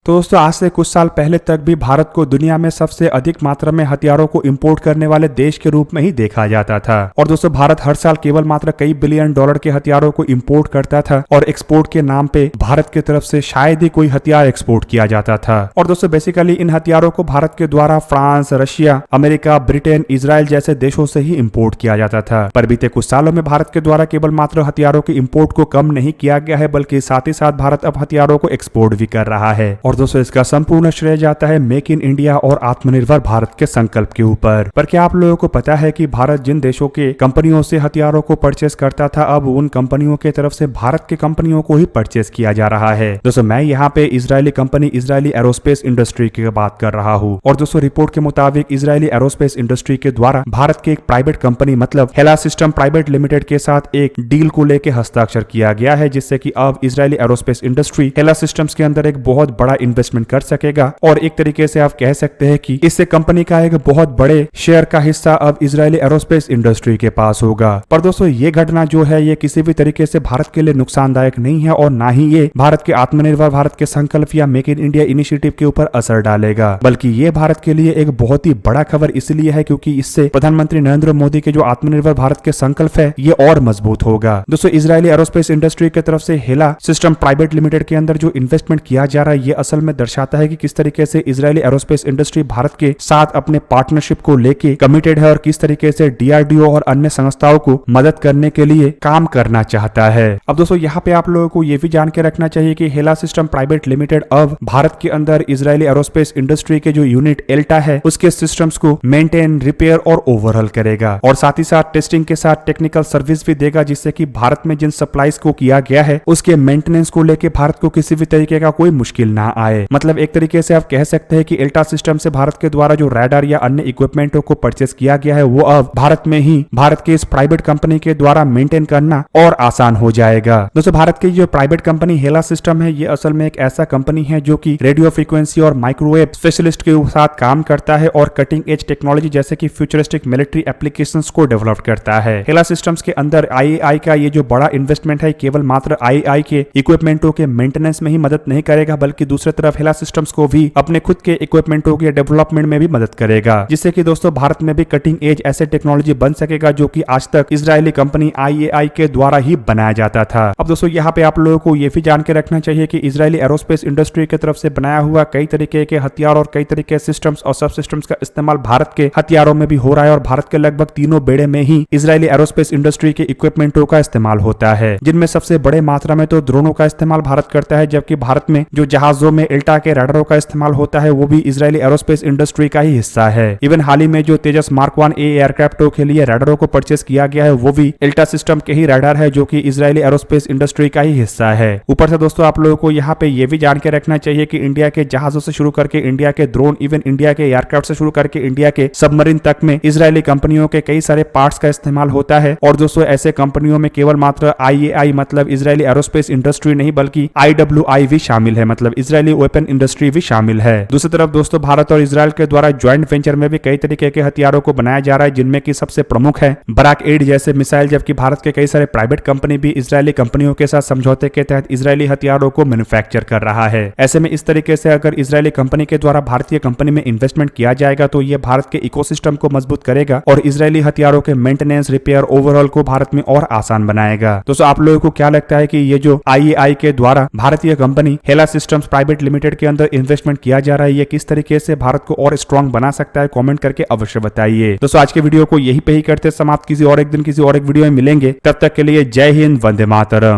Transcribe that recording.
तो दोस्तों आज से कुछ साल पहले तक भी भारत को दुनिया में सबसे अधिक मात्रा में हथियारों को इंपोर्ट करने वाले देश के रूप में ही देखा जाता था। और दोस्तों भारत हर साल केवल मात्र कई बिलियन डॉलर के हथियारों को इंपोर्ट करता था और एक्सपोर्ट के नाम पे भारत की तरफ से शायद ही कोई हथियार एक्सपोर्ट किया जाता था। और दोस्तों बेसिकली इन हथियारों को भारत के द्वारा France, Russia, America, Britain, Israel जैसे देशों से ही इंपोर्ट किया जाता था। पर बीते कुछ सालों में भारत के द्वारा केवल मात्र हथियारों के इंपोर्ट को कम नहीं किया गया है, बल्कि साथ ही साथ भारत अब हथियारों को एक्सपोर्ट भी कर रहा है। और दोस्तों इसका संपूर्ण श्रेय जाता है मेक इन इंडिया और आत्मनिर्भर भारत के संकल्प के ऊपर। पर क्या आप लोगों को पता है कि भारत जिन देशों के कंपनियों से हथियारों को परचेस करता था, अब उन कंपनियों की तरफ से भारत के कंपनियों को ही परचेस किया जा रहा है। दोस्तों मैं यहाँ पे Israeli company Israeli aerospace industry की बात कर रहा हूँ। और दोस्तों रिपोर्ट के मुताबिक इजरायली एरोस्पेस इंडस्ट्री के द्वारा भारत के एक प्राइवेट कंपनी मतलब हेला सिस्टम प्राइवेट लिमिटेड के साथ एक डील को लेकर हस्ताक्षर किया गया है, जिससे कि अब इजरायली एरोस्पेस इंडस्ट्री हेला सिस्टम्स के अंदर एक बहुत बड़ा इन्वेस्टमेंट कर सकेगा। और एक तरीके से आप कह सकते हैं कि इससे कंपनी का एक बहुत बड़े शेयर का हिस्सा अब इजरायली एरोस्पेस इंडस्ट्री के पास होगा। पर दोस्तों ये घटना जो है ये किसी भी तरीके से भारत के लिए नुकसानदायक नहीं है और ना ही ये भारत के आत्मनिर्भर भारत के संकल्प या मेक इन इंडिया इनिशिएटिव के ऊपर असर डालेगा, बल्कि ये भारत के लिए एक बहुत ही बड़ा खबर इसलिए है क्योंकि इससे प्रधानमंत्री नरेंद्र मोदी के जो आत्मनिर्भर भारत के संकल्प है ये और मजबूत होगा। दोस्तों इजरायली एरोस्पेस इंडस्ट्री की तरफ से हेला सिस्टम प्राइवेट लिमिटेड के अंदर जो इन्वेस्टमेंट किया जा रहा है ये असल में दर्शाता है कि किस तरीके से इजरायली एरोस्पेस इंडस्ट्री भारत के साथ अपने पार्टनरशिप को लेके कमिटेड है और किस तरीके से डीआरडीओ और अन्य संस्थाओं को मदद करने के लिए काम करना चाहता है। अब दोस्तों यहाँ पे आप लोगों को ये भी जान के रखना चाहिए कि हेला सिस्टम प्राइवेट लिमिटेड अब भारत के अंदर इजरायली एरोस्पेस इंडस्ट्री के जो यूनिट एल्टा है उसके सिस्टम्स को मेंटेन, रिपेयर और ओवरऑल करेगा और साथ ही साथ टेस्टिंग के साथ टेक्निकल सर्विस भी देगा, जिससे कि भारत में जिन सप्लाईज को किया गया है उसके मेंटेनेंस को लेके भारत को किसी भी तरीके का कोई मुश्किल ना आए। मतलब एक तरीके से आप कह सकते हैं कि एल्टा सिस्टम से भारत के द्वारा जो रडार या अन्य इक्विपमेंटों को परचेस किया गया है वो अब भारत में ही भारत के इस प्राइवेट कंपनी के द्वारा मेंटेन करना और आसान हो जाएगा। दोस्तों भारत की जो प्राइवेट कंपनी हेला सिस्टम है ये असल में एक ऐसा कंपनी है जो कि रेडियो फ्रीक्वेंसी और माइक्रोवेव स्पेशलिस्ट के साथ काम करता है और कटिंग एज टेक्नोलॉजी जैसे कि फ्यूचरिस्टिक मिलिट्री एप्लीकेशंस को डेवलप करता है। हेला सिस्टम्स के अंदर आईएआई का ये जो बड़ा इन्वेस्टमेंट है केवल मात्र आईएआई के इक्विपमेंटों के मेंटेनेंस में ही मदद नहीं करेगा, बल्कि दूसरी तरफ हेला सिस्टम्स को भी अपने खुद के इक्विपमेंटों के डेवलपमेंट में भी मदद करेगा, जिससे कि दोस्तों भारत में भी कटिंग एज ऐसे टेक्नोलॉजी बन सकेगा जो कि आज तक इजरायली कंपनी आईएआई के द्वारा ही बनाया जाता था। अब दोस्तों यहाँ पे आप लोगों को ये भी जान के रखना चाहिए कि इजरायली एरोस्पेस इंडस्ट्री की तरफ से बनाया हुआ कई तरीके के हथियार और कई तरीके के सिस्टम्स और सब सिस्टम्स का इस्तेमाल भारत के हथियारों में भी हो रहा है और भारत के लगभग तीनों बेड़े में ही इजरायली एरोस्पेस इंडस्ट्री के इक्विपमेंटों का इस्तेमाल होता है, जिनमें सबसे बड़े मात्रा में तो ड्रोनों का इस्तेमाल भारत करता है, जबकि भारत में जो जहाजों में एल्टा के रडारों का इस्तेमाल होता है वो भी इजरायली एरोस्पेस इंडस्ट्री का ही हिस्सा है। इवन हाल ही में जो तेजस मार्क 1A एयरक्राफ्टों के लिए रडारों को परचेस किया गया है वो भी एल्टा सिस्टम के ही रडार है जो कि इजरायली एरोस्पेस इंडस्ट्री का ही हिस्सा है। ऊपर से दोस्तों आप लोगों को यहाँ पे ये भी जान के रखना चाहिए कि इंडिया के जहाजों से शुरू करके इंडिया के ड्रोन, इवन इंडिया के एयरक्राफ्ट से शुरू करके इंडिया के सबमरीन तक में इजरायली कंपनियों के कई सारे पार्ट्स का इस्तेमाल होता है। और दोस्तों ऐसे कंपनियों में केवल मात्र आईएआई मतलब इजरायली एरोस्पेस इंडस्ट्री नहीं बल्कि आईडब्ल्यूआई भी शामिल है, मतलब इजरायली वेपन इंडस्ट्री भी शामिल है। दूसरी तरफ दोस्तों भारत और इजरायल के द्वारा ज्वाइंट वेंचर में भी कई तरीके के हथियारों को बनाया जा रहा है, जिनमें की सबसे प्रमुख है बराक 8 जैसे मिसाइल, जबकि भारत के कई सारे प्राइवेट कंपनी भी इजरायली कंपनियों के साथ समझौते के तहत इजरायली हथियारों को मैन्युफैक्चर कर रहा है। ऐसे में इस तरीके से अगर इजरायली कंपनी के द्वारा भारतीय कंपनी में इन्वेस्टमेंट किया जाएगा तो ये भारत के इकोसिस्टम को मजबूत करेगा और इजरायली हथियारों के मेंटेनेंस, रिपेयर, ओवरऑल को भारत में और आसान बनाएगा। दोस्तों आप लोगों को क्या लगता है कि ये जो आईएआई के द्वारा भारतीय कंपनी हेला सिस्टम्स प्राइवेट लिमिटेड के अंदर इन्वेस्टमेंट किया जा रहा है ये किस तरीके से भारत को और स्ट्रॉन्ग बना सकता है? कमेंट करके अवश्य बताइए। दोस्तों आज के वीडियो को यहीं पे ही करते समाप्त, किसी और एक दिन किसी और एक वीडियो में मिलेंगे, तब तक के लिए जय हिंद, वंदे मातरम।